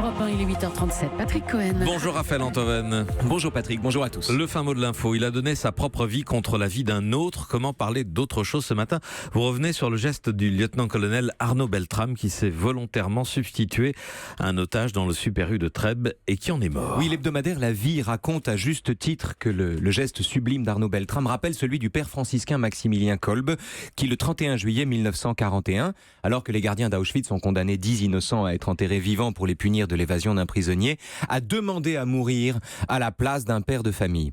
Europe 1, il est 8h37. Patrick Cohen. Bonjour Raphaël Antoven. Bonjour Patrick, bonjour à tous. Le fin mot de l'info, il a donné sa propre vie contre la vie d'un autre. Comment parler d'autre chose ce matin? Vous revenez sur le geste du lieutenant-colonel Arnaud Beltrame qui s'est volontairement substitué à un otage dans le Super U de Trèbes et qui en est mort. Oui, l'hebdomadaire La Vie raconte à juste titre que le geste sublime d'Arnaud Beltrame rappelle celui du père franciscain Maximilien Kolbe qui, le 31 juillet 1941, alors que les gardiens d'Auschwitz ont condamné 10 innocents à être enterrés vivants pour les punir de l'évasion d'un prisonnier, a demandé à mourir à la place d'un père de famille.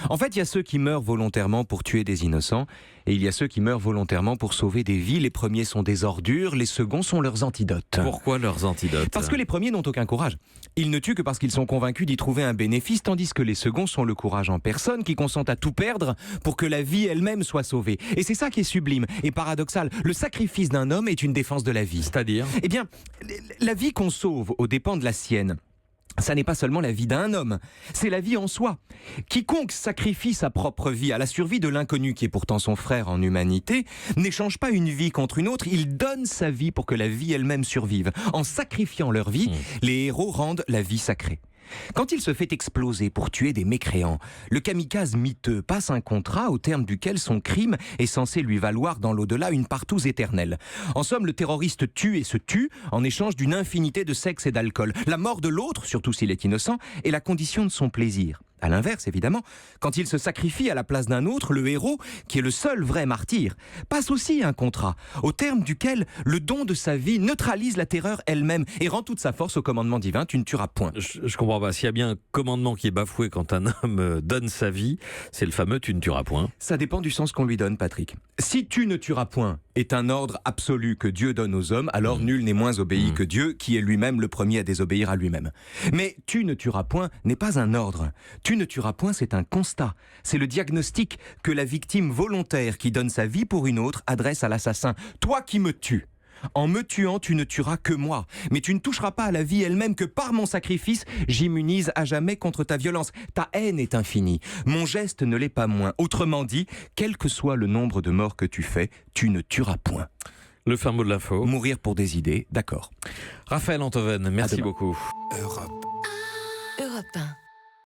En fait, il y a ceux qui meurent volontairement pour tuer des innocents et il y a ceux qui meurent volontairement pour sauver des vies. Les premiers sont des ordures, les seconds sont leurs antidotes. Pourquoi leurs antidotes? Parce que les premiers n'ont aucun courage. Ils ne tuent que parce qu'ils sont convaincus d'y trouver un bénéfice, tandis que les seconds sont le courage en personne qui consentent à tout perdre pour que la vie elle-même soit sauvée. Et c'est ça qui est sublime et paradoxal. Le sacrifice d'un homme est une défense de la vie. C'est-à-dire? Eh bien, la vie qu'on sauve aux dépens de la sienne, ça n'est pas seulement la vie d'un homme, c'est la vie en soi. Quiconque sacrifie sa propre vie à la survie de l'inconnu qui est pourtant son frère en humanité, n'échange pas une vie contre une autre, il donne sa vie pour que la vie elle-même survive. En sacrifiant leur vie, les héros rendent la vie sacrée. Quand il se fait exploser pour tuer des mécréants, le kamikaze miteux passe un contrat au terme duquel son crime est censé lui valoir dans l'au-delà une partouze éternelle. En somme, le terroriste tue et se tue en échange d'une infinité de sexe et d'alcool. La mort de l'autre, surtout s'il est innocent, est la condition de son plaisir. À l'inverse, évidemment, quand il se sacrifie à la place d'un autre, le héros, qui est le seul vrai martyr, passe aussi un contrat, au terme duquel le don de sa vie neutralise la terreur elle-même et rend toute sa force au commandement divin, tu ne tueras point. Je comprends pas. S'il y a bien un commandement qui est bafoué quand un homme donne sa vie, c'est le fameux « tu ne tueras point ». Ça dépend du sens qu'on lui donne, Patrick. Si tu ne tueras point est un ordre absolu que Dieu donne aux hommes, alors nul n'est moins obéi que Dieu, qui est lui-même le premier à désobéir à lui-même. Mais tu ne tueras point n'est pas un ordre. Tu ne tueras point, c'est un constat. C'est le diagnostic que la victime volontaire qui donne sa vie pour une autre adresse à l'assassin. Toi qui me tues. En me tuant, tu ne tueras que moi. Mais tu ne toucheras pas à la vie elle-même que par mon sacrifice, j'immunise à jamais contre ta violence. Ta haine est infinie. Mon geste ne l'est pas moins. Autrement dit, quel que soit le nombre de morts que tu fais, tu ne tueras point. Le fin mot de l'info. Mourir pour des idées, d'accord. Raphaël Antoven, merci beaucoup. Europe 1.